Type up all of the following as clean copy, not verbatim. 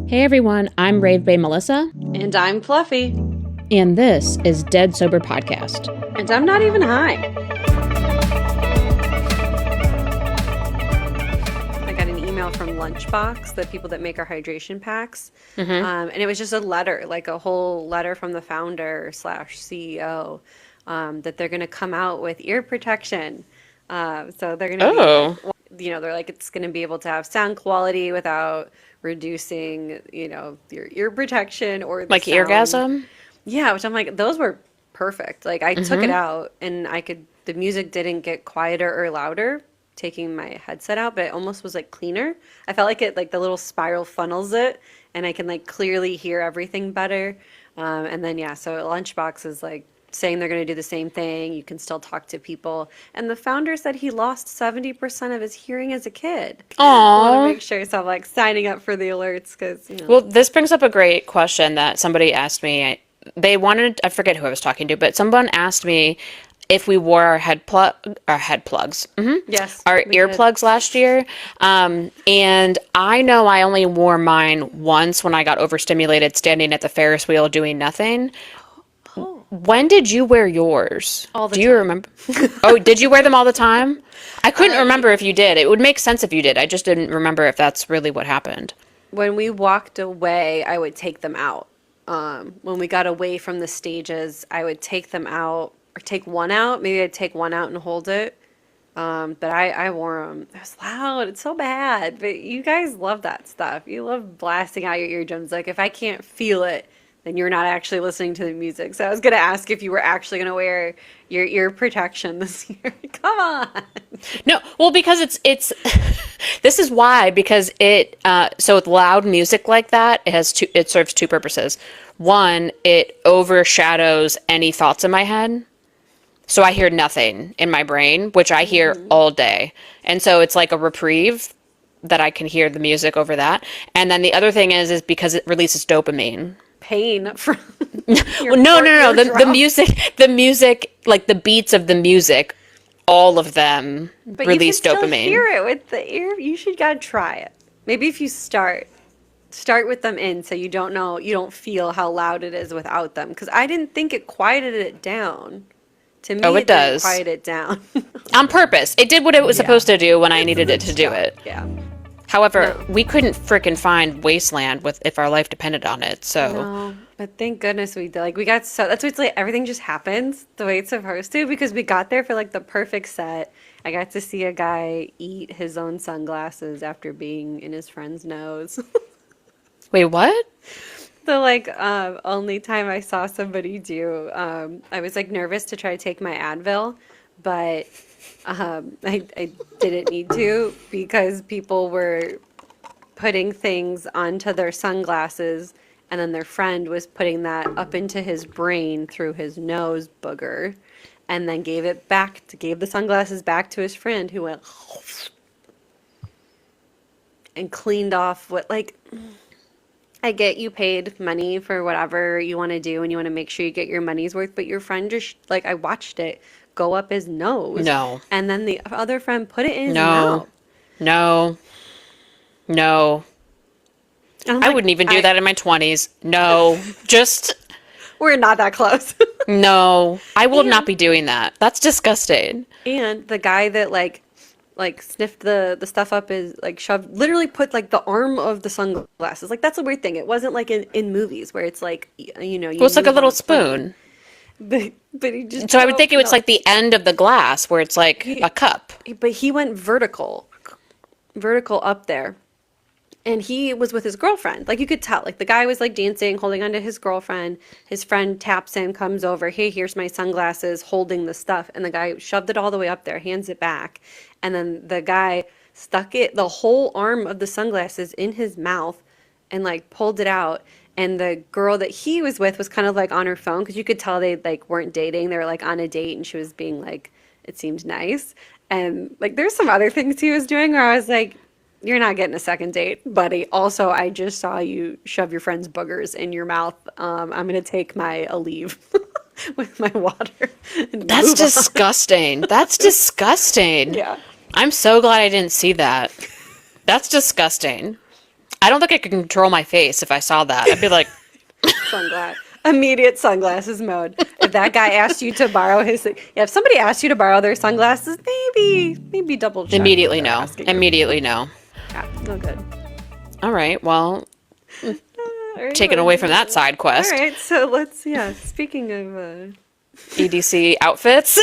Hey everyone, I'm Rave Bay Melissa. And I'm Fluffy. And this is Dead Sober Podcast. And I'm not even high. I got an email from Lunchbox, the people that make our hydration packs. And it was just a letter, like a whole letter from the founder / CEO, that they're going to come out with ear protection. So they're going to they're like, it's going to be able to have sound quality without reducing, your ear protection or the like sound. eargasm? Yeah, which I'm like, those were perfect. Like I took it out and the music didn't get quieter or louder taking my headset out, but it almost was like cleaner. I felt like like the little spiral funnels it and I can like clearly hear everything better. And then, so Lunchbox is like saying they're going to do the same thing. You can still talk to people. And the founder said he lost 70% of his hearing as a kid. Aww. I want to make sure. So I'm like signing up for the alerts because, Well, this brings up a great question that somebody asked me. I forget who I was talking to, but someone asked me if we wore our earplugs last year. And I know I only wore mine once when I got overstimulated standing at the Ferris wheel doing nothing. When did you wear yours? All the time. Do you remember? Oh, did you wear them all the time? I couldn't remember if you did. It would make sense if you did. I just didn't remember if that's really what happened. When we walked away, I would take them out. When we got away from the stages, I would take them out or take one out. Maybe I'd take one out and hold it. But I wore them. It was loud. It's so bad. But you guys love that stuff. You love blasting out your eardrums. Like if I can't feel it, then you're not actually listening to the music. So I was going to ask if you were actually going to wear your ear protection this year. Come on. No, well, because it's this is why, because so with loud music like that, it serves two purposes. One, it overshadows any thoughts in my head. So I hear nothing in my brain, which I hear all day. And so it's like a reprieve that I can hear the music over that. And then the other thing is because it releases dopamine. Pain from no. The music, like the beats of the music, all of them release dopamine. But you can still hear it with the ear. You gotta try it. Maybe if you start with them in, so you don't feel how loud it is without them. Because I didn't think it quieted it down. To me, it does quiet it down on purpose. It did what it was supposed to do when I needed it to do it. Yeah. However, we couldn't frickin' find Wasteland if our life depended on it. So, no, but thank goodness we did. Like we got that's why it's like everything just happens the way it's supposed to because we got there for like the perfect set. I got to see a guy eat his own sunglasses after being in his friend's nose. Wait, what? The only time I saw somebody do, I was like nervous to try to take my Advil, but I didn't need to because people were putting things onto their sunglasses and then their friend was putting that up into his brain through his nose booger and then gave the sunglasses back to his friend who went and cleaned off I get you paid money for whatever you want to do and you want to make sure you get your money's worth, but your friend just, I watched it go up his nose. No. And then the other friend put it in his mouth. No. I wouldn't even do that in my 20s. No. Just... We're not that close. No. I will not be doing that. That's disgusting. And the guy that, sniffed the stuff up is literally put the arm of the sunglasses. That's a weird thing. It wasn't like in movies where it's well, it's like a little spoon. But he just so I would think it was like the end of the glass where it's like a cup. But he went vertical up there. And he was with his girlfriend. You could tell. The guy was dancing, holding onto his girlfriend. His friend taps in, comes over. Hey, here's my sunglasses, holding the stuff. And the guy shoved it all the way up there, hands it back. And then the guy stuck the whole arm of the sunglasses in his mouth and pulled it out. And the girl that he was with was kind of on her phone because you could tell they weren't dating. They were on a date and she was being it seemed nice. And there's some other things he was doing where I was you're not getting a second date, buddy. Also, I just saw you shove your friend's boogers in your mouth. I'm going to take my Aleve with my water. That's disgusting. That's disgusting. Yeah. I'm so glad I didn't see that. That's disgusting. I don't think I could control my face if I saw that. I'd be like, Sunglass. Immediate sunglasses mode. If that guy asked you to borrow his, yeah, if somebody asked you to borrow their sunglasses, maybe double check what immediately they're no. asking you for. Immediately no. Yeah, no good. All right, well, All right, taken away from that side all quest. right, so let's, yeah, speaking of EDC outfits,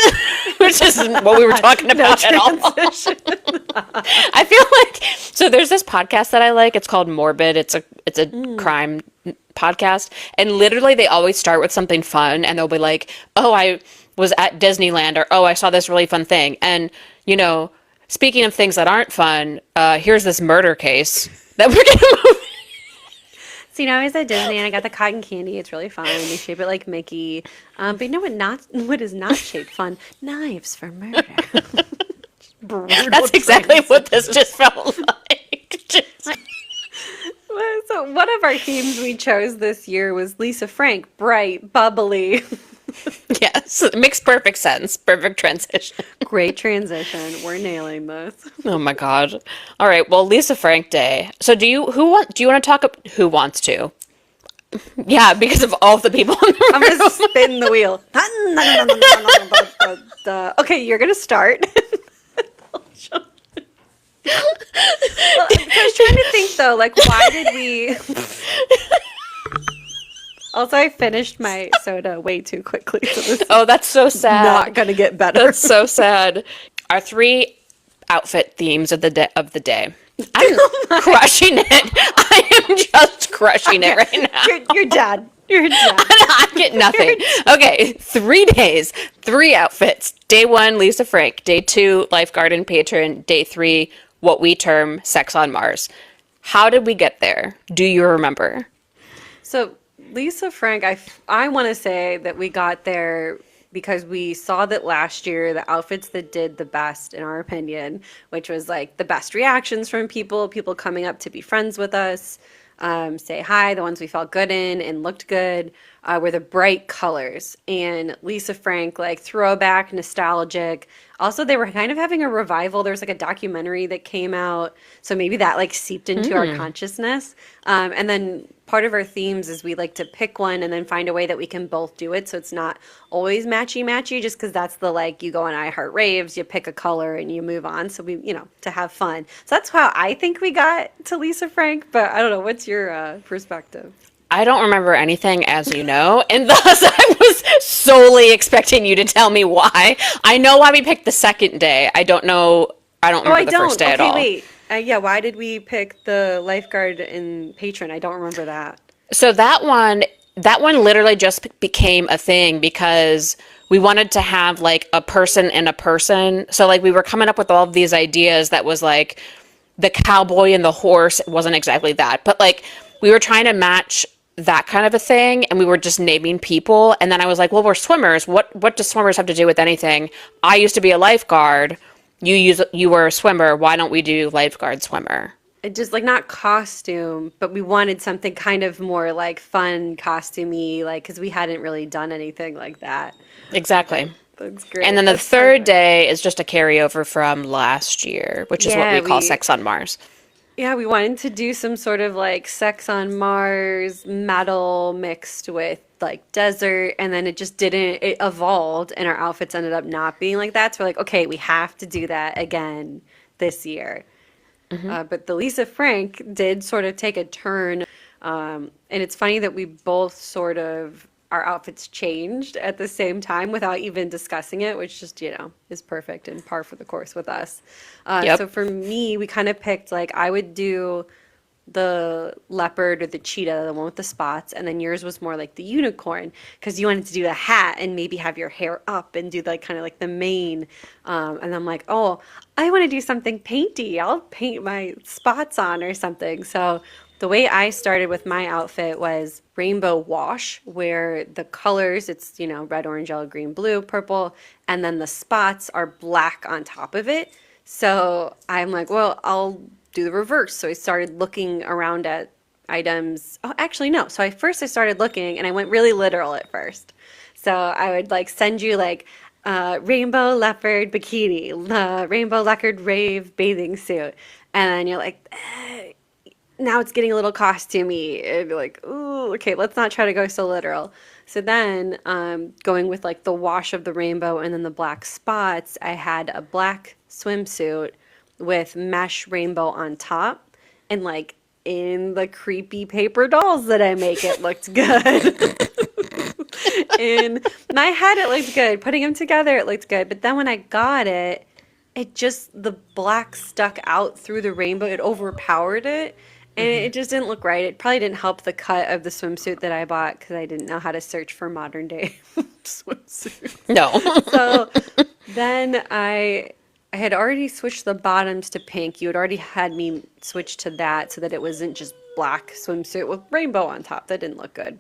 which isn't what we were talking about at all. I feel like so there's this podcast that I like. It's called Morbid. It's a crime podcast, and literally they always start with something fun, and they'll be like, "Oh, I was at Disneyland," or "Oh, I saw this really fun thing." And speaking of things that aren't fun, here's this murder case that we're gonna move. So, I was at Disney and I got the cotton candy. It's really fun. They shape it like Mickey. But you know what is not shaped fun? Knives for murder. That's exactly what this just felt like. So one of our themes we chose this year was Lisa Frank, bright, bubbly. Yes, it makes perfect sense. Perfect transition. Great transition. We're nailing this. Oh my god. All right, well, Lisa Frank Day. So do you want to talk who wants to? Yeah, because of all the people in the I'm room. gonna spin the wheel. Okay, you're gonna start. Well, I was trying to think though, like why did we Also, I finished my soda way too quickly, so this is Oh, that's so sad. not gonna get better. That's so sad. Our 3 outfit themes of the day. I'm crushing it. I am just crushing it right now. You're done. You're done. I get nothing. Okay, 3 days, 3 outfits. Day 1, Lisa Frank. Day 2, lifeguard and patron. Day 3, what we term sex on Mars. How did we get there? Do you remember? So Lisa Frank, I want to say that we got there because we saw that last year the outfits that did the best, in our opinion, which was like the best reactions from people coming up to be friends with us, say hi, the ones we felt good in and looked good, were the bright colors. And Lisa Frank, like throwback, nostalgic. Also, they were kind of having a revival. There was like a documentary that came out. So maybe that like seeped into our consciousness. And then part of our themes is we like to pick one and then find a way that we can both do it. So it's not always matchy just because that's the like you go on iHeart raves, you pick a color and you move on. So we, to have fun. So that's how I think we got to Lisa Frank. But I don't know. What's your perspective? I don't remember anything, as you know, and thus I was solely expecting you to tell me why. I know why we picked the second day. I don't know. I don't remember the first day at all. Wait. Yeah, why did we pick the lifeguard and patron? I don't remember that. So that one literally just became a thing because we wanted to have like a person and a person. So like we were coming up with all of these ideas that was like the cowboy and the horse. It wasn't exactly that, but like we were trying to match that kind of a thing, and we were just naming people. And then I was like, well, we're swimmers. What do swimmers have to do with anything? I used to be a lifeguard. You were a swimmer. Why don't we do lifeguard swimmer? It just like not costume, but we wanted something kind of more like fun, costumey, like because we hadn't really done anything like that. Exactly. That's great. And then the That's third perfect. day is just a carryover from last year, which is what Yeah, we call Sex on Mars. Yeah, we wanted to do some sort of like sex on Mars metal mixed with like desert, and then it just didn't, it evolved, and our outfits ended up not being like that. So we're like, okay, we have to do that again this year. But the Lisa Frank did sort of take a turn. And it's funny that we both sort of, our outfits changed at the same time without even discussing it, which just, is perfect and par for the course with us. Yep. So for me, we kind of picked like I would do the leopard or the cheetah, the one with the spots, and then yours was more like the unicorn because you wanted to do the hat and maybe have your hair up and do like kind of like the mane. And I'm like, oh, I want to do something painty. I'll paint my spots on or something. So the way I started with my outfit was rainbow wash, where the colors, it's, red, orange, yellow, green, blue, purple, and then the spots are black on top of it. So I'm like, well, I'll do the reverse. So I started looking around at items. Oh, actually, no. So first I started looking and I went really literal at first. So I would like send you like rainbow leopard bikini, rainbow leopard rave bathing suit. And then you're like, now it's getting a little costumey. It'd be like, ooh, okay, let's not try to go so literal. So then, going with like the wash of the rainbow and then the black spots, I had a black swimsuit with mesh rainbow on top, and like in the creepy paper dolls that I make, it looked good. In my head, it looked good. Putting them together, it looked good. But then when I got it, it just, the black stuck out through the rainbow. It overpowered it. And it just didn't look right. It probably didn't help the cut of the swimsuit that I bought because I didn't know how to search for modern day swimsuits. No. So then I had already switched the bottoms to pink. You had already had me switch to that so that it wasn't just black swimsuit with rainbow on top. That didn't look good.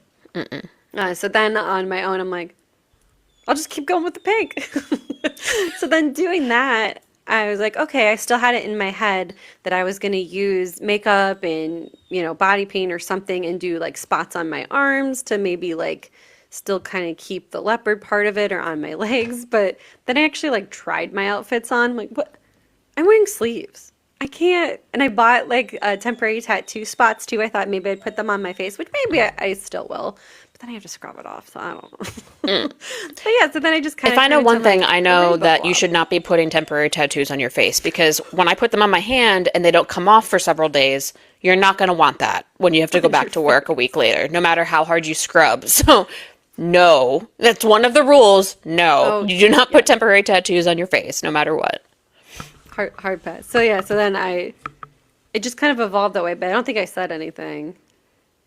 So then on my own, I'm like, I'll just keep going with the pink. So then doing that, I was like, okay, I still had it in my head that I was going to use makeup and, body paint or something and do like spots on my arms to maybe like still kind of keep the leopard part of it or on my legs. But then I actually like tried my outfits on. I'm like, what? I'm wearing sleeves. I can't. And I bought like temporary tattoo spots too. I thought maybe I'd put them on my face, which maybe I still will. But then I have to scrub it off, so I don't know. But yeah, so then I just kind of. If I know one thing, like I know that you should not be putting temporary tattoos on your face, because when I put them on my hand and they don't come off for several days, you're not going to want that when you have to go back to work a week later, no matter how hard you scrub. So, no, that's one of the rules. No, you do not put temporary tattoos on your face, no matter what. Hard pass. So yeah, so then it just kind of evolved that way, but I don't think I said anything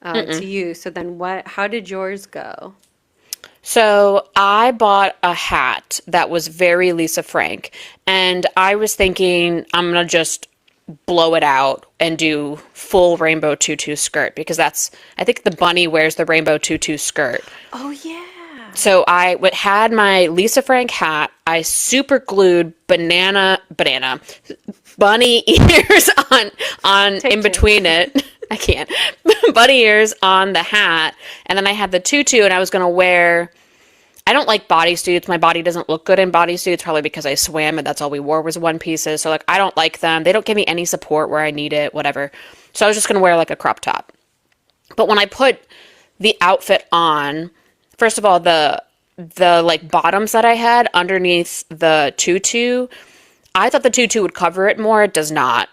to you. So then how did yours go? So I bought a hat that was very Lisa Frank, and I was thinking I'm going to just blow it out and do full rainbow tutu skirt, because I think the bunny wears the rainbow tutu skirt. Oh yeah. So I had my Lisa Frank hat. I super glued bunny ears on in between it. I can't. Bunny ears on the hat. And then I had the tutu, and I was going to wear, I don't like bodysuits. My body doesn't look good in bodysuits, probably because I swam and that's all we wore was one pieces. So like, I don't like them. They don't give me any support where I need it, whatever. So I was just going to wear like a crop top. But when I put the outfit on, first of all, the like bottoms that I had underneath the tutu, I thought the tutu would cover it more. It does not.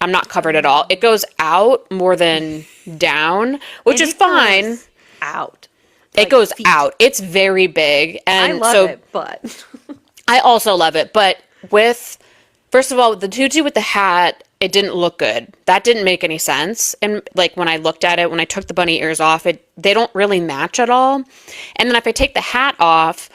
I'm not covered at all. It goes out more than down, which is fine. Out. It goes out. It's very big. And I love it, but I also love it. But first of all, the tutu with the hat, it didn't look good. That didn't make any sense. And like when I looked at it, when I took the bunny ears off, they don't really match at all. And then if I take the hat off,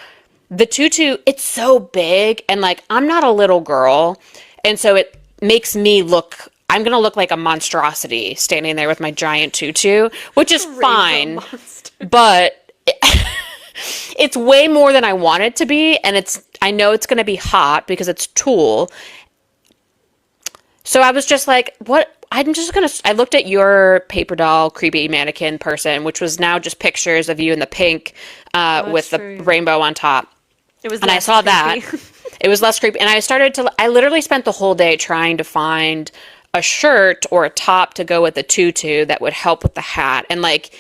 the tutu, it's so big, and like I'm not a little girl, and so it makes me I'm going to look like a monstrosity standing there with my giant tutu, which is fine, but it's way more than I want it to be, and I know it's going to be hot because it's tulle. So I was just like, what? I looked at your paper doll creepy mannequin person, which was now just pictures of you in the pink with the rainbow on top. It was, and I saw that. It was less creepy. And I literally spent the whole day trying to find a shirt or a top to go with the tutu that would help with the hat. And like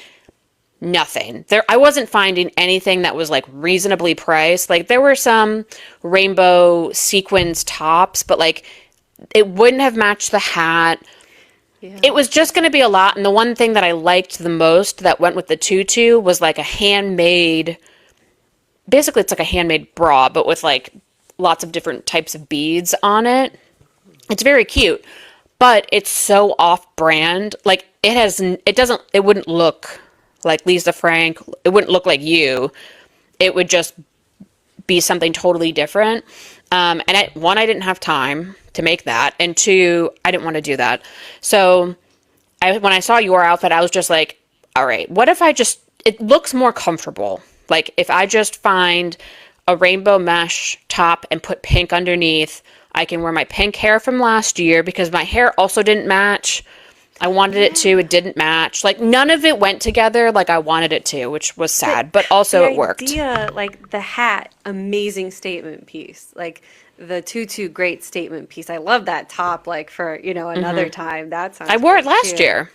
nothing. I wasn't finding anything that was like reasonably priced. Like there were some rainbow sequins tops, but like it wouldn't have matched the hat. Yeah. It was just going to be a lot. And the one thing that I liked the most that went with the tutu was like a handmade, basically it's like a handmade bra, but with like lots of different types of beads on it. It's very cute, but it's so off-brand. Like it wouldn't look like Lisa Frank. It wouldn't look like you. It would just be something totally different. And I didn't have time to make that. And two, I didn't want to do that. So when I saw your outfit, I was just like, all right, what if it looks more comfortable. Like if I just find a rainbow mesh top and put pink underneath, I can wear my pink hair from last year because my hair also didn't match I wanted it to. It didn't match. Like, none of it went together like I wanted it to, which was sad, but The also it worked. idea, like the hat, amazing statement piece. Like the tutu, great statement piece. I love that top, like for, another time. That I sounds wore it great last too. year.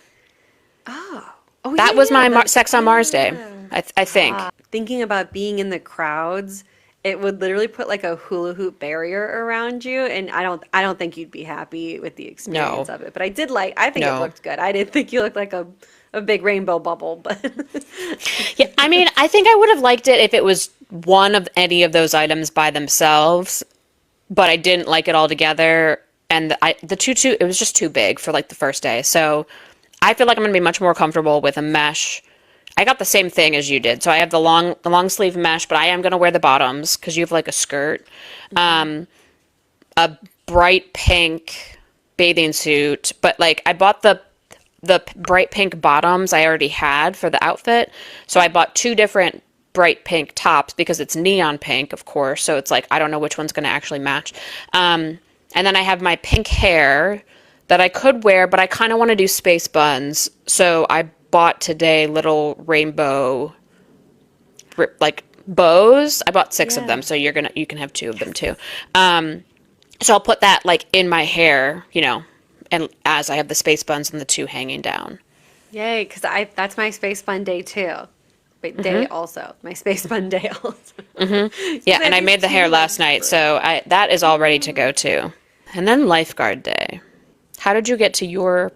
Oh, oh That yeah, was yeah. my The Sex on Mars day, yeah. I think. Thinking about being in the crowds, it would literally put like a hula hoop barrier around you, and I don't think you'd be happy with the experience No, of it. But I think it no. looked good. I didn't think you looked like a big rainbow bubble, but Yeah, I mean, I think I would have liked it if it was one of any of those items by themselves, but I didn't like it all together. And the tutu, it was just too big for like the first day. So I feel like I'm going to be much more comfortable with a mesh. I got the same thing as you did. So I have the long sleeve mesh, but I am going to wear the bottoms because you have like a skirt. A bright pink bathing suit, but like I bought the bright pink bottoms I already had for the outfit. So I bought two different bright pink tops because it's neon pink, of course. So it's like I don't know which one's going to actually match. And then I have my pink hair that I could wear, but I kind of want to do space buns. So I bought today little rainbow like bows. I bought six of yeah. them, so you can have two of them too. So I'll put that like in my hair, and as I have the space buns and the two hanging down. Yay, because I that's my space fun day too. But day also. My space fun day also. 'Cause Yeah, I and have I these made the two hair like last night, so that is all ready to go too. And then lifeguard day. How did you get to your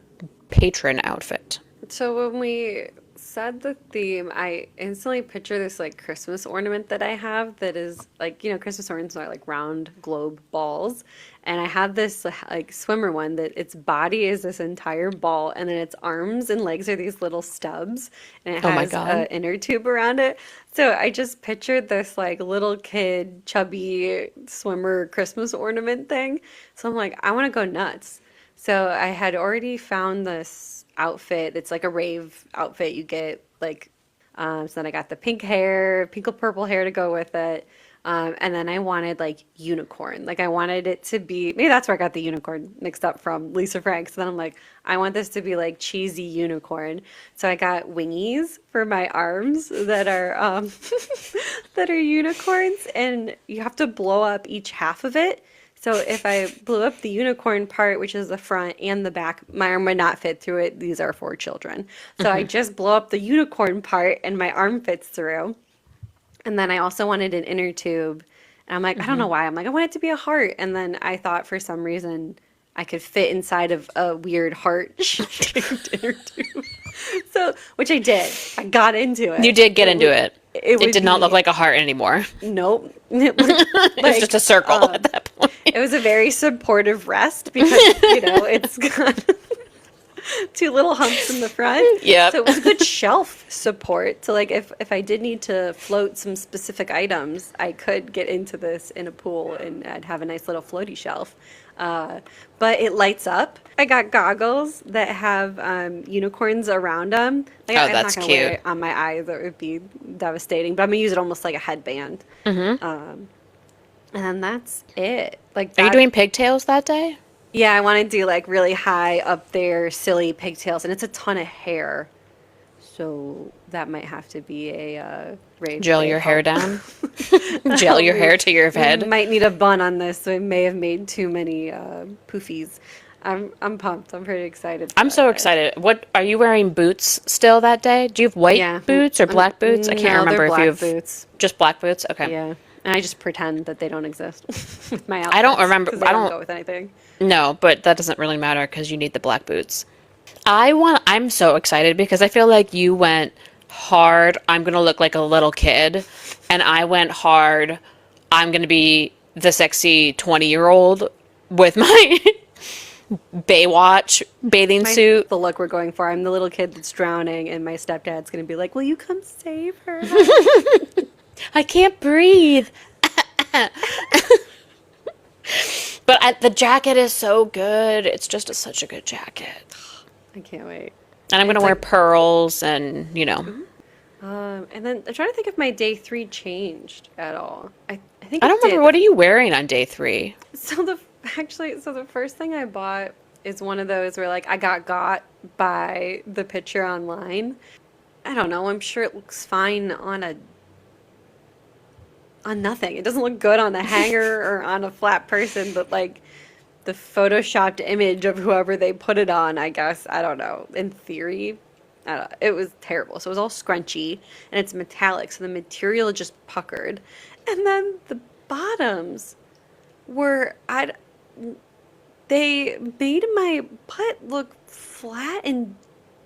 patron outfit? So when we said the theme, I instantly picture this like Christmas ornament that I have that is like, Christmas ornaments are like round globe balls. And I have this like swimmer one that its body is this entire ball and then its arms and legs are these little stubs and it Oh my has an God. inner tube around it. So I just pictured this like little kid chubby swimmer Christmas ornament thing. So I'm like, I want to go nuts. So I had already found this outfit. It's like a rave outfit you get like so then I got the pink hair, pink or purple hair to go with it. And then I wanted like unicorn. Like I wanted it to be maybe that's where I got the unicorn mixed up from Lisa Frank. So then I'm like, I want this to be like cheesy unicorn. So I got wingies for my arms that are that are unicorns and you have to blow up each half of it. So if I blew up the unicorn part, which is the front and the back, my arm would not fit through it. These are for children. So I just blow up the unicorn part and my arm fits through. And then I also wanted an inner tube. And I'm like, I don't know why. I'm like, I want it to be a heart. And then I thought for some reason I could fit inside of a weird heart-shaped inner tube. So, which I did. I got into it. You did get into it. It It would did not look be, like a heart anymore. nope. It looked It was just a circle at that point. it was a very supportive rest because, it's got two little humps in the front. Yep. So it was a good shelf support. So like if I did need to float some specific items, I could get into this in a pool and I'd have a nice little floaty shelf. But it lights up. I got goggles that have unicorns around them. Like, Oh, I'm that's not gonna wear cute. it on my eyes. That would be devastating. But I'm gonna use it almost like a headband. And then that's it. Like Are you that. doing pigtails that day? Yeah, I want to do like really high up there, silly pigtails, and it's a ton of hair. So that might have to be a rave Gel day your hair help. down? Gel your hair to your We head? might need a bun on this, so I may have made too many poofies. I'm pumped. I'm pretty excited. I'm so excited. What are you wearing boots still that day? Do you have white Yeah, boots or black boots? I can't no, remember they're if black you have boots. just black boots. Okay. Yeah, and I just pretend that they don't exist with my outfits. I don't remember. 'Cause they I don't don't go with anything. No, but that doesn't really matter because you need the black boots. I'm so excited because I feel like you went hard. I'm going to look like a little kid. And I went hard. I'm going to be the sexy 20-year-old with my Baywatch bathing suit. The look we're going for. I'm the little kid that's drowning, and my stepdad's gonna be like, "Will you come save her?" I can't breathe. But the jacket is so good. It's just such a good jacket. I can't wait. And I'm going to It's wear like- pearls and, And then I'm trying to think if my day 3 changed at all. I think I it don't remember. did. What are you wearing on day 3? So the first thing I bought is one of those where like I got by the picture online. I don't know. I'm sure it looks fine on nothing. It doesn't look good on a hanger or on a flat person, but like the photoshopped image of whoever they put it on, I guess, I don't know. In theory, I don't, it was terrible. So it was all scrunchy and it's metallic, so the material just puckered. And then the bottoms were I they made my butt look flat and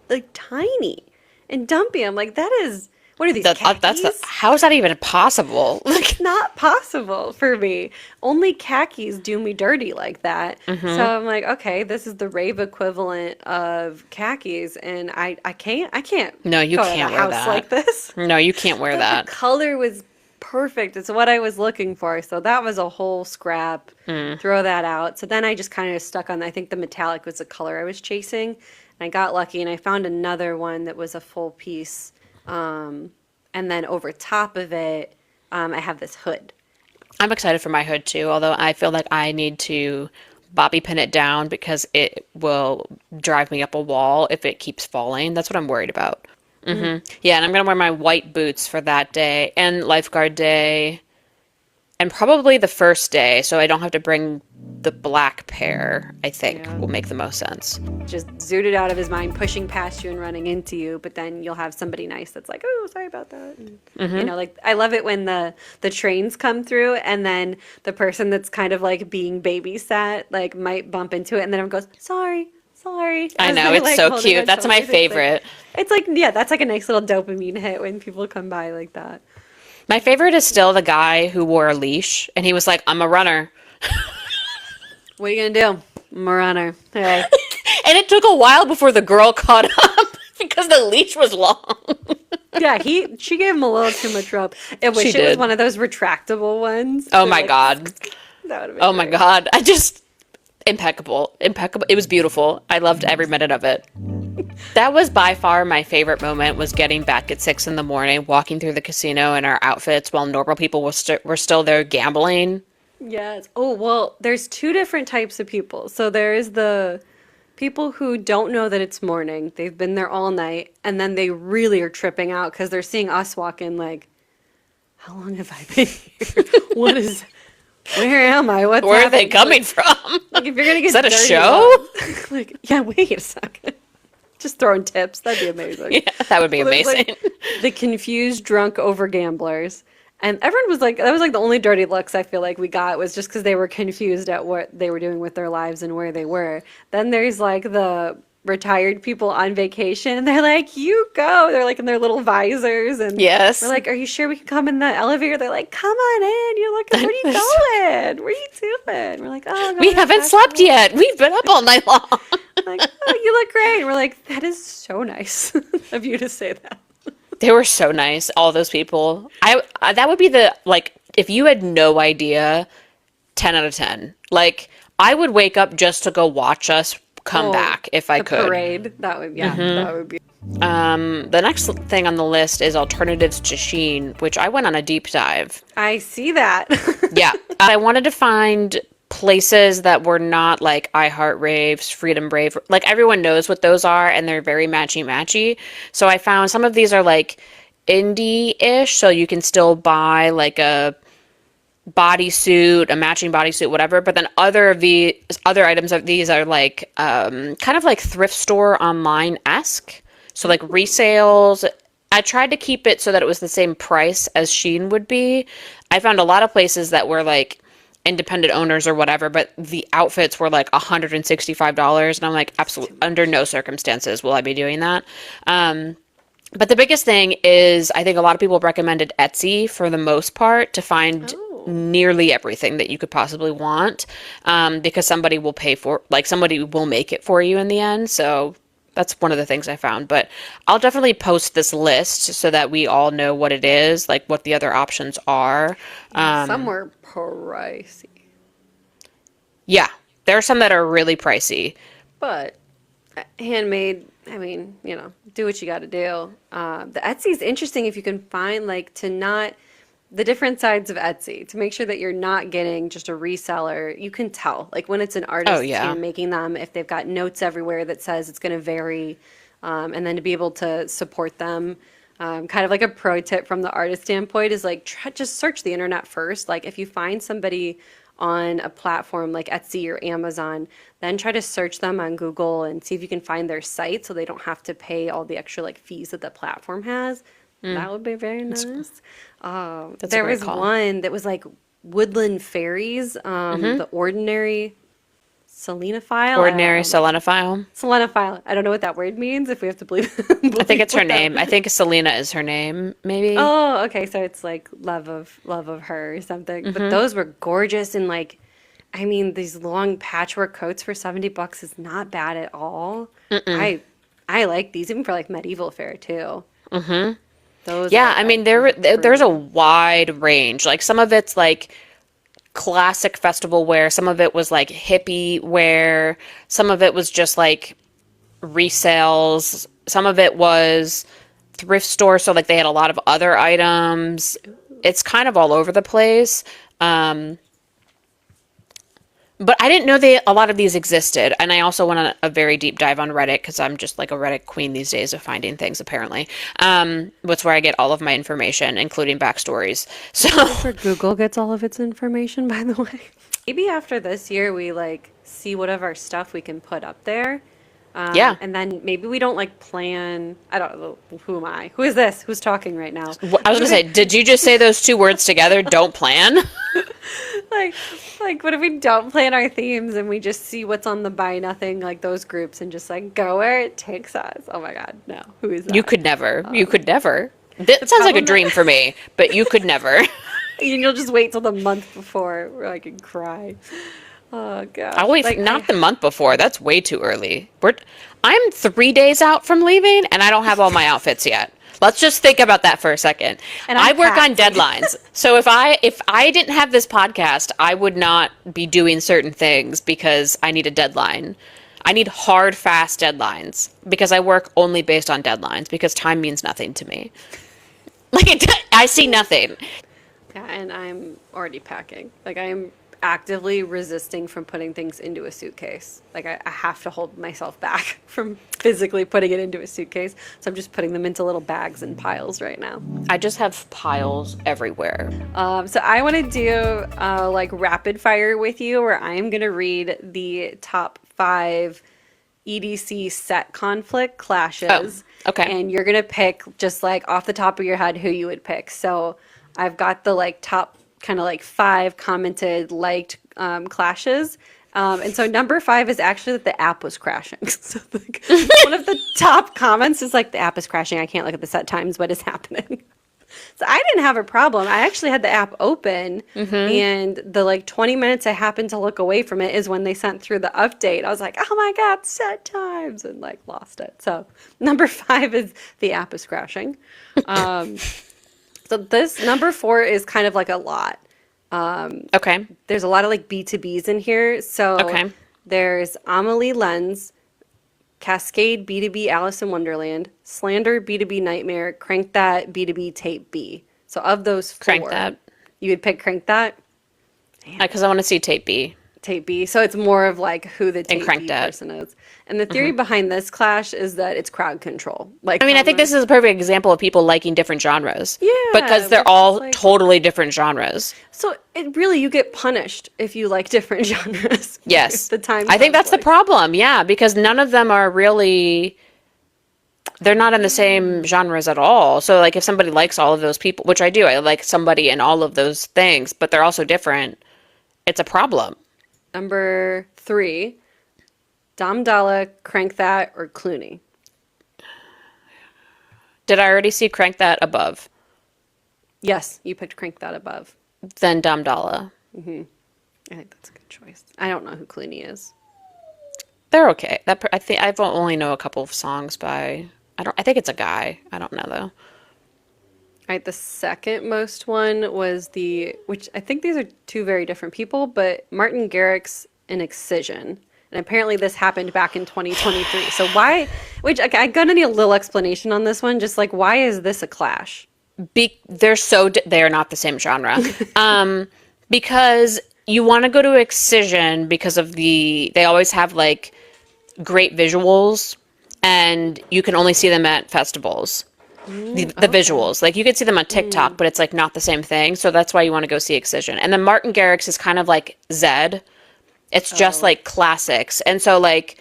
like tiny and dumpy. I'm like, that is what are these khakis? How is that even possible? Like, Not possible for me. Only khakis do me dirty like that. So I'm like, okay, this is the rave equivalent of khakis, and I can't no, you go to can't a wear house that. like this. No, you can't wear But that. the color was perfect. It's what I was looking for. So that was a whole scrap. Throw that out. So then I just kind of stuck on, I think the metallic was the color I was chasing. And I got lucky and I found another one that was a full piece. And then over top of it, I have this hood. I'm excited for my hood too, although I feel like I need to bobby pin it down because it will drive me up a wall if it keeps falling. That's what I'm worried about. Yeah, and I'm gonna wear my white boots for that day and lifeguard day and probably the first day, so I don't have to bring the black pair, I think Yeah. will make the most sense. Just zooted out of his mind, pushing past you and running into you. But then you'll have somebody nice that's like, "Oh, sorry about that." And, you know, like I love it when the trains come through, and then the person that's kind of like being babysat like might bump into it, and then everyone goes, "Sorry, sorry." I as know, they're, it's like, so holding cute. on That's my shoulders. favorite. It's like yeah, that's like a nice little dopamine hit when people come by like that. My favorite is still the guy who wore a leash and he was like, "I'm a runner." What are you gonna do? I'm a runner. Hey. And it took a while before the girl caught up because the leash was long. Yeah, she gave him a little too much rope. I wish She it was did. one of those retractable ones. Oh They're my like, God. that would have been Oh my great. God. I just, impeccable. Impeccable. It was beautiful. I loved every minute of it. That was by far my favorite moment, was getting back at 6 in the morning, walking through the casino in our outfits while normal people were still there gambling. Yes. Oh, well, there's two different types of people. So there is the people who don't know that it's morning. They've been there all night, and then they really are tripping out because they're seeing us walk in like, how long have I been here? What is, where am I? What's Where are they happening? coming from? Like if you're gonna get Is that a dirty show? looks- like, yeah, wait a second. Just throwing tips. That'd be amazing. Yeah, that would be Well, there's, amazing. like, the confused drunk over gamblers. And everyone was like, that was like the only dirty looks I feel like we got was just because they were confused at what they were doing with their lives and where they were. Then there's like the retired people on vacation and they're like, you go. They're like in their little visors. And Yes. we're like, are you sure we can come in the elevator? They're like, come on in. You're looking, where are you going? Where are you doing? We're like, oh, We haven't slept yet. We've been up all night long. Like, oh, you look great. And we're like, that is so nice of you to say that. They were so nice, all those people. I that would be the, like, if you had no idea, 10 out of 10. Like, I would wake up just to go watch us come Oh, back if I the could. parade. That would, yeah, that would be. The next thing on the list is alternatives to Shein, which I went on a deep dive. I see that. Yeah. I wanted to find places that were not like iHeart Raves, Freedom Brave. Like everyone knows what those are and they're very matchy. So I found some of these are like indie-ish, so you can still buy like a bodysuit, a matching bodysuit, whatever. But then other items of these are like kind of like thrift store online-esque. So like resales. I tried to keep it so that it was the same price as Shein would be. I found a lot of places that were like independent owners or whatever, but the outfits were like $165, and I'm like, absolutely, under no circumstances will I be doing that. But the biggest thing is, I think a lot of people recommended Etsy for the most part to find nearly everything that you could possibly want, because somebody will somebody will make it for you in the end. So that's one of the things I found. But I'll definitely post this list so that we all know what it is, like what the other options are. Some were pricey, Yeah, there are some that are really pricey. but handmade. I mean, do what you got to do. The Etsy is interesting if you can find like to not the different sides of Etsy to make sure that you're not getting just a reseller. You can tell, like when it's an Oh, artist yeah. hand making them, if they've got notes everywhere that says it's going to vary, and then to be able to support them. Kind of like a pro tip from the artist standpoint is like just search the internet first. Like if you find somebody on a platform like Etsy or Amazon, then try to search them on Google and see if you can find their site so they don't have to pay all the extra like fees that the platform has. That would be very nice. That's a There great was call. one that was like Woodland Fairies, the Ordinary Selenophile. Ordinary selenophile. Selenophile. I don't know what that word means if we have to believe, I think believe it's her what that. name. I think Selena is her name, maybe. Oh, okay. So it's like love of her or something. But those were gorgeous and like, I mean, these long patchwork coats for $70 is not bad at all. I like these even for like medieval fair too. Those Yeah, are I mean like there's a pretty. wide range. Like some of it's like classic festival wear, some of it was like hippie wear, some of it was just like resales, some of it was thrift store, so like they had a lot of other items. It's kind of all over the place. But I didn't know a lot of these existed, and I also went on a very deep dive on Reddit because I'm just like a Reddit queen these days of finding things. Apparently, that's where I get all of my information, including backstories. So, That's where Google gets all of its information, by the way. Maybe after this year, we like see what of our stuff we can put up there. yeah, And then maybe we don't like plan. I don't know. Who am I? Who is this? Who's talking right now? I was gonna say, did you just say those two words together? Don't plan. like, like, what if we don't plan our themes and we just see what's on the buy nothing, like those groups, and just like go where it takes us? Oh my God, no. Who is You that? could never. You could never. That sounds like a problem dream for me, but you could never. And you'll just wait till the month before where I can cry. Oh I'll gosh. wait. Like Not the month before. That's way too early. I'm 3 days out from leaving, and I don't have all my outfits yet. Let's just think about that for a second. And I I'm work on packed. deadlines. So if I didn't have this podcast, I would not be doing certain things because I need a deadline. I need hard, fast deadlines because I work only based on deadlines because time means nothing to me. I see nothing. Yeah, and I'm already packing. Like I'm actively resisting from putting things into a suitcase. Like I have to hold myself back from physically putting it into a suitcase. So I'm just putting them into little bags and piles right now. I just have piles everywhere. So I want to do like rapid fire with you, where I'm gonna read the top 5 EDC set conflict clashes. Oh, okay. And you're gonna pick just like off the top of your head who you would pick. So I've got the like top kind of like 5 commented liked clashes. And so number 5 is actually that the app was crashing. So like, one of the top comments is like the app is crashing. I can't look at the set times. What is happening? So I didn't have a problem. I actually had the app open, and the like 20 minutes I happened to look away from it is when they sent through the update. I was like, oh my God, set times, and like lost it. So number 5 is the app is crashing. So this number 4 is kind of like a lot. Okay. There's a lot of like B2Bs in here. So Okay. there's Amelie Lens, Cascade B2B Alice in Wonderland, Slander B2B Nightmare, Crank That B2B Tape B. So of those 4, Crank That. you would pick Crank That, Because I want to see tape B. Tape B. So it's more of like who the Tape Crank B That. person is. And the theory behind this clash is that it's crowd control. Like I mean, I think this is a perfect example of people liking different genres. Yeah, Because they're which is all like- totally different genres. So it really you get punished if you like different genres. Yes. The time I think that's the conflict. problem. Yeah. Because none of them are really. They're not in the same genres at all. So, like, if somebody likes all of those people, which I do, I like somebody in all of those things, but they're also different, it's a problem. Number 3, Dom Dalla, Crank That, or Clooney. Did I already see Crank That above? Yes, you picked Crank That above. Then Dam Dalla. I think that's a good choice. I don't know who Clooney is. They're okay. I think I only know a couple of songs by. I think it's a guy. I don't know though. All right, the second most one was which I think these are 2 very different people, but Martin Garrix and Excision. And apparently this happened back in 2023. So why, which I'm gonna need a little explanation on this one, just like why is this a clash? They are not the same genre. Because you want to go to Excision because of they always have like great visuals, and you can only see them at festivals. The visuals, like you could see them on TikTok, but it's like not the same thing. So that's why you want to go see Excision. And then Martin Garrix is kind of like Zed. It's just like classics. And so like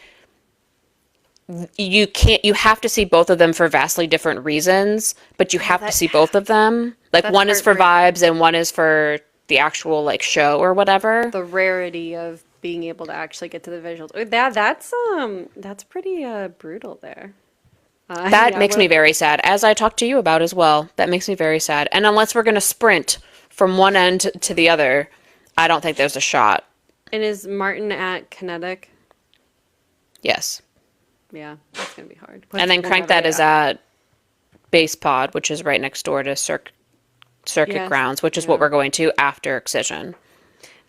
you have to see both of them for vastly different reasons, but you have to see both of them. Like one is for vibes and one is for the actual like show or whatever. The rarity of being able to actually get to the visuals. That's pretty brutal there. That makes me very sad, as I talked to you about as well. That makes me very sad. And unless we're going to sprint from one end to the other, I don't think there's a shot. And is Martin at Kinetic? Yes. Yeah, that's going to be hard. And then Crank That is at Base Pod, which is right next door to Circuit Grounds, which is what we're going to after Excision.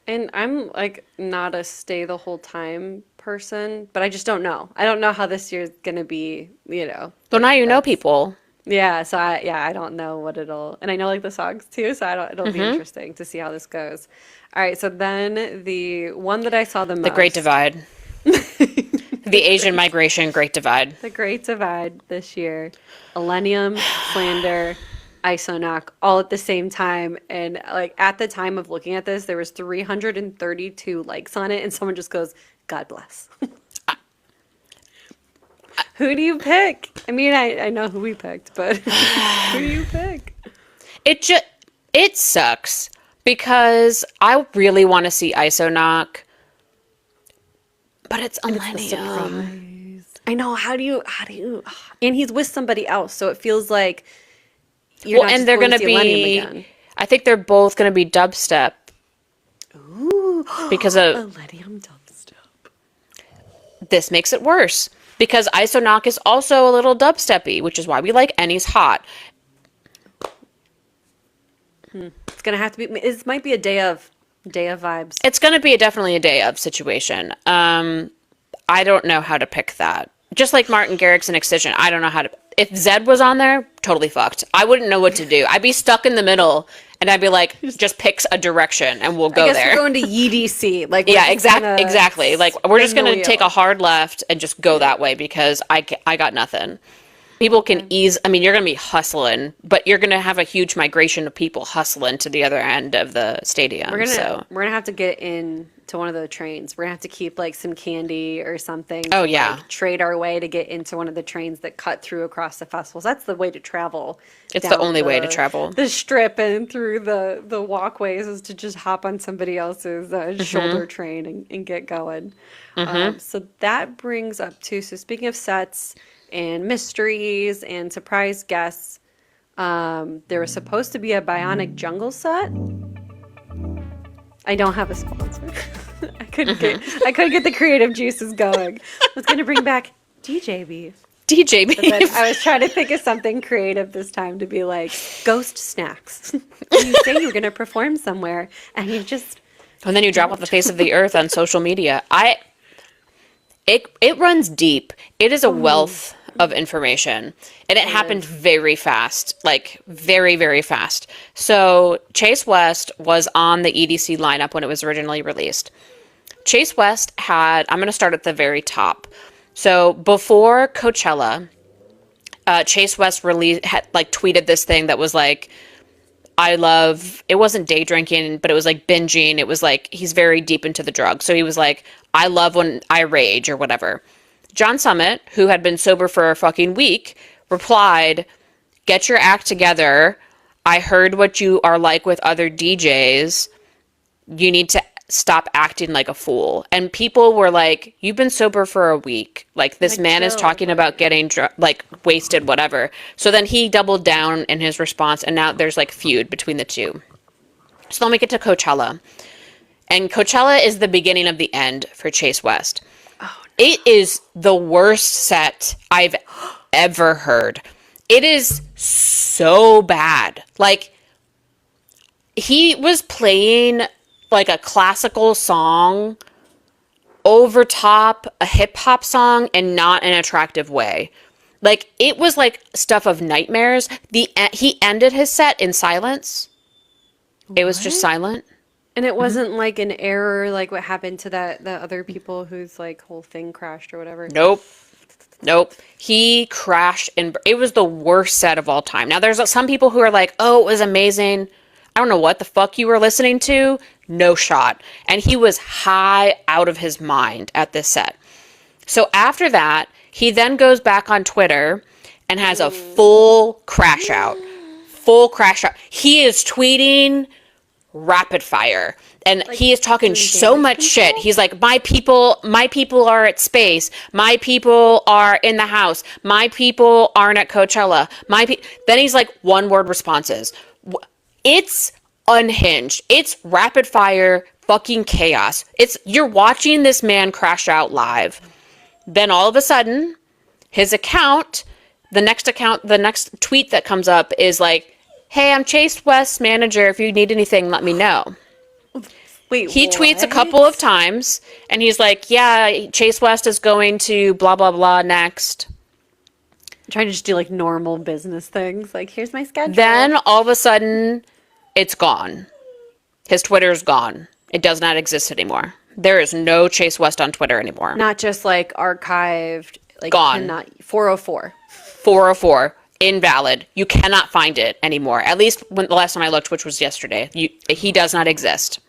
And I'm like not a stay the whole time person, but I just don't know. I don't know how this year's gonna be, you know. Well, now you know people. Yeah, so I don't know what and I know like the songs too, so it'll be interesting to see how this goes. All right, so then the one that I saw the most. The Great Divide. The Asian Migration Great Divide. The Great Divide this year. Millennium, Slander, Isonoc all at the same time, and like at the time of looking at this there was 332 likes on it, and someone just goes, God bless. Who do you pick? I mean, I know who we picked, but who do you pick? It sucks because I really want to see Isonoc, but it's Millennium. I know, how do you and he's with somebody else, so it feels like you're not and they're going to be again. I think they're both going to be dubstep. Ooh, because of Millennium dubstep. This makes it worse because Isonoc is also a little dubsteppy, which is why we like Any's Hot. It's going to have to be, it might be a day of vibes. It's going to be definitely a day of situation. I don't know how to pick that. Just like Martin Garrix and Excision, I don't know how to. If Zed was on there, totally fucked. I wouldn't know what to do. I'd be stuck in the middle, and I'd be like, just pick a direction, and we'll go there. I guess we're going to EDC. Like, yeah, exactly. Like, we're just going to take a hard left and just go that way because I got nothing. People can you're going to be hustling, but you're going to have a huge migration of people hustling to the other end of the stadium. We're gonna have to get in to one of the trains. We're gonna have to keep like some candy or something. Oh yeah. Like, trade our way to get into one of the trains that cut through across the festivals. That's the way to travel. It's the only way to travel. The strip and through the walkways is to just hop on somebody else's shoulder train and get going. So that brings up to, so speaking of sets and mysteries and surprise guests, there was supposed to be a Bionic Jungle set. I don't have a sponsor. I couldn't get the creative juices going. I was gonna bring back DJ Beef. DJ Beef. But then I was trying to think of something creative this time to be like ghost snacks. You say you're gonna perform somewhere, and you just and then you drop off the face of the earth on social media. It runs deep. It is a wealth of information, and it happened very fast, like very, very fast. So Chase West was on the EDC lineup when it was originally released. Chase West I'm going to start at the very top. So before Coachella, Chase West tweeted this thing that was like, it wasn't day drinking, but it was like binging. It was like, he's very deep into the drugs. So he was like, I love when I rage or whatever. John Summit, who had been sober for a fucking week, replied, get your act together. I heard what you are like with other DJs. You need to stop acting like a fool. And people were like, you've been sober for a week. Like, this man is talking about getting wasted, whatever. So then he doubled down in his response, and now there's like feud between the two. So then we get to Coachella. And Coachella is the beginning of the end for Chase West. It is the worst set I've ever heard. It is so bad. Like, he was playing like a classical song over top a hip hop song and not an attractive way. Like, it was like stuff of nightmares. He ended his set in silence. It was just What? silent. And it wasn't like an error, like what happened to the other people whose like whole thing crashed or whatever. Nope. Nope. He crashed and it was the worst set of all time. Now, there's some people who are like, oh, it was amazing. I don't know what the fuck you were listening to. No shot. And he was high out of his mind at this set. So after that, he then goes back on Twitter and has a full crash out. Full crash out. He is tweeting rapid fire. And Like, he is talking doing so damage much shit. control? He's like, my people are at space. My people are in the house. My people aren't at Coachella. Then he's like, one word responses. It's unhinged. It's rapid fire fucking chaos. You're watching this man crash out live. Then all of a sudden, his account, the next tweet that comes up is like, hey, I'm Chase West's manager. If you need anything, let me know. Wait, He tweets a what? couple of times, and he's like, yeah, Chase West is going to blah, blah, blah next. Trying to just do like normal business things. Like, here's my schedule. Then, all of a sudden, it's gone. His Twitter's gone. It does not exist anymore. There is no Chase West on Twitter anymore. Not just like archived, like Gone. 404. 404. Invalid. You cannot find it anymore. At least the last time I looked, which was yesterday. He does not exist.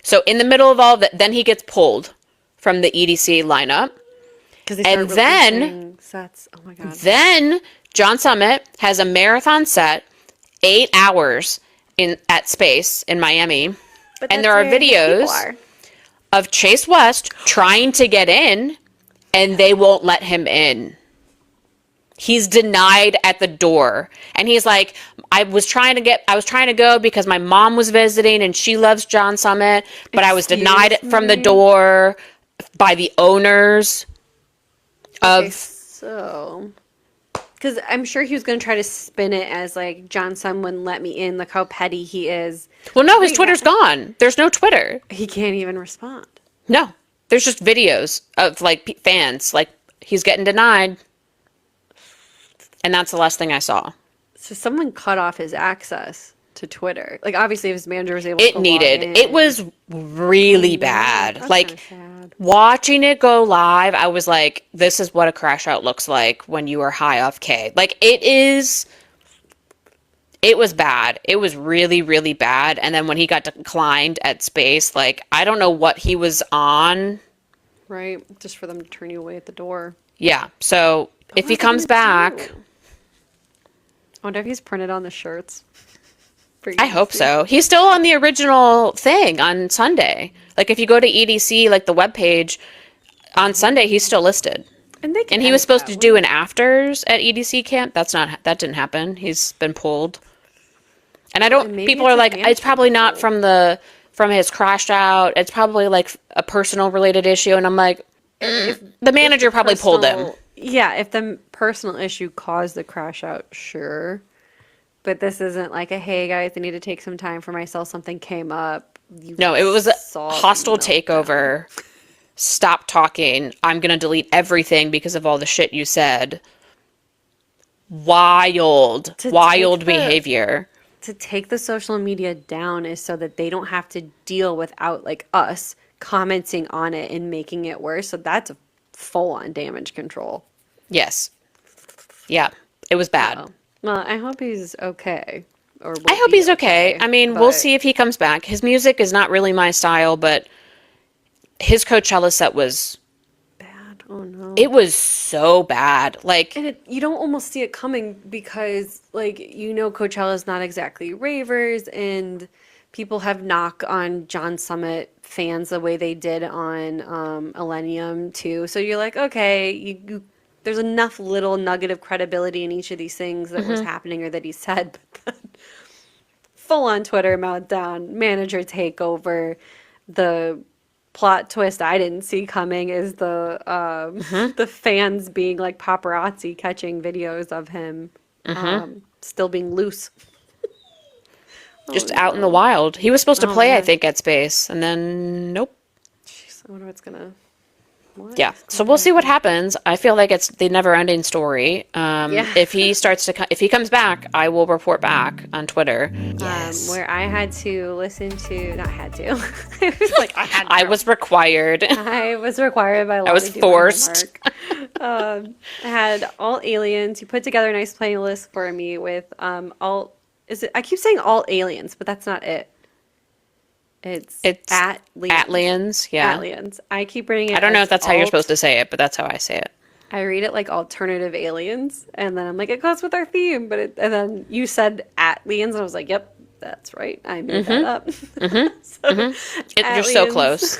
So in the middle of all that, then he gets pulled from the EDC lineup. Because And then- sets. Oh my god. Then John Summit has a marathon set, 8 hours at Space in Miami. But and that's there are where the people videos are. of Chase West trying to get in, and they won't let him in. He's denied at the door. And he's like, I was trying to go because my mom was visiting and she loves John Summit, but I was denied it from the door by the owners Okay, of so, because I'm sure he was going to try to spin it as like John Sun wouldn't let me in. Look how petty he is. Well, no, his Wait, Twitter's gone. There's no Twitter. He can't even respond. No. There's just videos of like fans like he's getting denied. And that's the last thing I saw. So someone cut off his access to Twitter. Like obviously, if his manager was able It to needed. log in. It was really bad. That's Like kinda sad. watching it go live, I was like, this is what a crash out looks like when you are high off K. Like it was bad. It was really, really bad. And then when he got declined at Space, like I don't know what he was on. Right, just for them to turn you away at the door. Yeah. So if What he was I comes gonna back, do? I wonder if he's printed on the shirts. For I you to hope see. so. He's still on the original thing on Sunday. Like if you go to EDC, like the webpage, on Sunday he's still listed. And they can And he was edit supposed that to do an afters at EDC camp. That didn't happen. He's been pulled. And I don't. And maybe People it's are a like, it's management probably not pull. from his crashed out. It's probably like a personal related issue. And I'm like, the manager probably pulled him. Personal- Yeah, if the personal issue caused the crash out, sure. But this isn't like a hey guys, I need to take some time for myself. Something came up. You No, it was a saw the hostile meltdown. takeover. Stop talking. I'm gonna delete everything because of all the shit you said. Wild To take the- behavior. To take the social media down is so that they don't have to deal without like us commenting on it and making it worse. So that's a full on damage control. Yes. Yeah. It was bad. Oh. Well, I hope he's okay. Or I hope he's okay. I mean, we'll but- see if he comes back. His music is not really my style, but his Coachella set was, Bad. Oh no. it was so bad. Like, And you don't almost see it coming because, like, Coachella's not exactly ravers, and people have knock on John Summit fans the way they did on Millennium too. So you're like, okay, there's enough little nugget of credibility in each of these things that was happening or that he said, but then full on Twitter meltdown, manager takeover, the plot twist I didn't see coming is the fans being like paparazzi catching videos of him still being loose. just out in the wild. He was supposed to Oh, play, I man. think, at Space, and then nope. Jeez, I wonder what's gonna Yeah, so we'll see what happens. I feel like it's the never-ending story. If he comes back, I will report back on Twitter. Yes, Where I had to listen to, not had to, it was like I had to. I was required. I was required by law I was to do forced. my homework. I had ATLiens. You put together a nice playlist for me with all. Is it? I keep saying ATLiens, but that's not it. It's ATLiens. ATLiens, yeah. ATLiens. I keep reading it. I don't know if that's how you're alt. supposed to say it, but that's how I say it. I read it like alternative aliens, and then I'm like, it goes with our theme. And then you said ATLiens, and I was like, yep, that's right. I made that up. You're so close.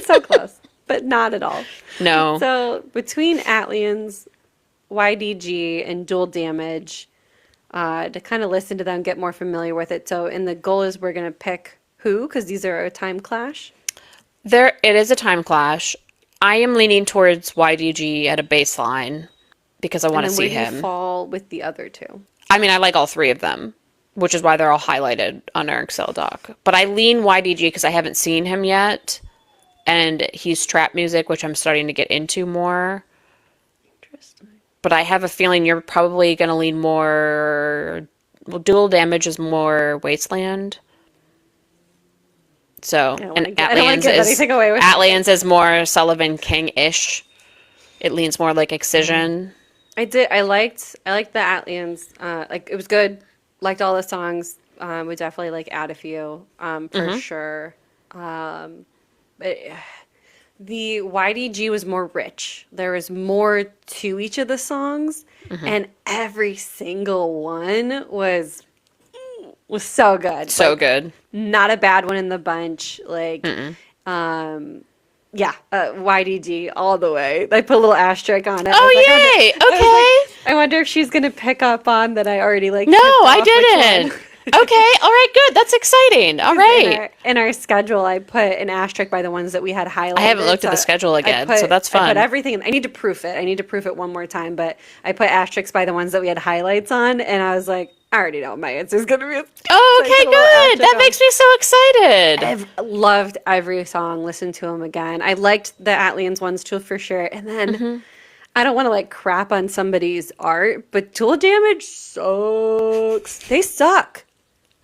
So close, but not at all. No. So between ATLiens, YDG, and Dual Damage, to kind of listen to them, get more familiar with it. So, and the goal is we're going to pick who, because these are a time clash. It is a time clash. I am leaning towards YDG at a baseline because I want to see him. Where do you fall with the other two? I mean, I like all three of them, which is why they're all highlighted on our Excel doc. But I lean YDG because I haven't seen him yet, and he's trap music, which I'm starting to get into more. Interesting. But I have a feeling you're probably going to lean more. Well, Dual Damage is more Wasteland. So, and ATLiens is more Sullivan King-ish. It leans more like Excision. I liked the ATLiens. Like, it was good. Liked all the songs. Would definitely like add a few for sure. The YDG was more rich. There was more to each of the songs, and every single one was so good. So good. Not a bad one in the bunch. Like, YDG all the way. I put a little asterisk on it. Oh, yay! Okay. I wonder if she's gonna pick up on that. I already like. No, I didn't. Okay, all right, good. That's exciting. All right. In our schedule, I put an asterisk by the ones that we had highlighted. I haven't looked at the schedule again, so that's fun. I put everything. I need to proof it. I need to proof it one more time, but I put asterisks by the ones that we had highlights on, and I was like, I already know what my answer is going to be. Oh, okay, good. That makes me so excited. I've loved every song. Listened to them again. I liked the ATLiens ones too, for sure. And then I don't want to like crap on somebody's art, but Dual Damage sucks. They suck.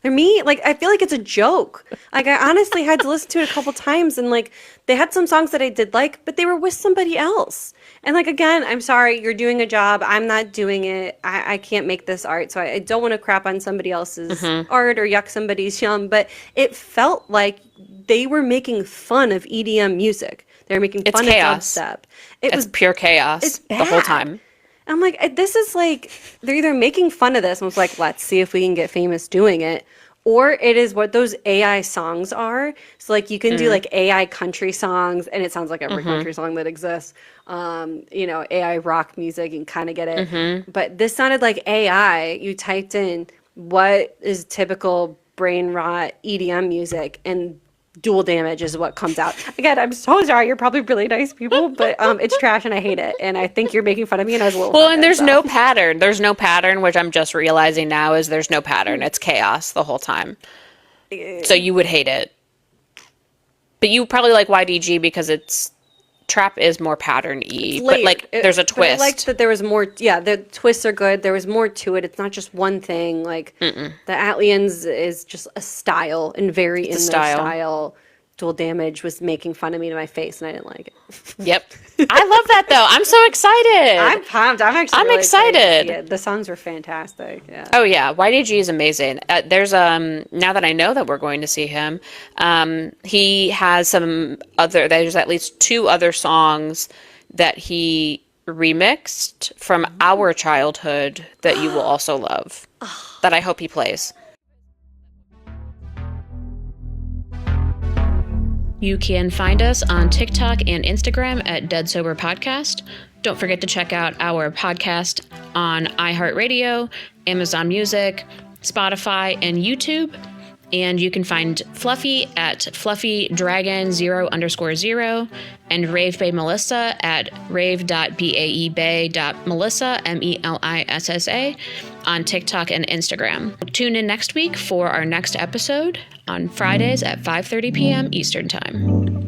They're me. Like, I feel like it's a joke. Like, I honestly had to listen to it a couple times, and like, they had some songs that I did like, but they were with somebody else. And like, again, I'm sorry, you're doing a job. I'm not doing it. I can't make this art, so I don't want to crap on somebody else's art or yuck somebody's yum. But it felt like they were making fun of EDM music. They were making fun of dubstep. It was pure chaos. It's bad. The whole time. I'm like, this is like, they're either making fun of this and was like, let's see if we can get famous doing it, or it is what those AI songs are. So like, you can do like AI country songs, and it sounds like every country song that exists. AI rock music, and kind of get it. But this sounded like AI. You typed in what is typical brain rot EDM music, and Dual Damage is what comes out. Again, I'm so sorry. You're probably really nice people, but it's trash and I hate it. And I think you're making fun of me, and I was a little well, and there's no pattern. There's no pattern, which I'm just realizing now is there's no pattern. It's chaos the whole time. So you would hate it. But you probably like YDG because it's trap is more pattern-y, but like there's a twist. But I liked that there was more. Yeah, the twists are good. There was more to it. It's not just one thing. Like the ATLiens is just a style and very in their style. Dual Damage was making fun of me to my face, and I didn't like it. Yep, I love that though. I'm so excited. I'm pumped. I'm really excited. The songs were fantastic. Yeah. Oh yeah, YDG is amazing. There's now that I know that we're going to see him, he has some other. There's at least 2 other songs that he remixed from our childhood that you will also love. That I hope he plays. You can find us on TikTok and Instagram at Dead Sober Podcast. Don't forget to check out our podcast on iHeartRadio, Amazon Music, Spotify, and YouTube. And you can find Fluffy at FluffyDragon0_0 and Rave Bay Melissa at rave.baebay.melissa, Melissa, on TikTok and Instagram. Tune in next week for our next episode on Fridays at 5:30 p.m. Eastern Time.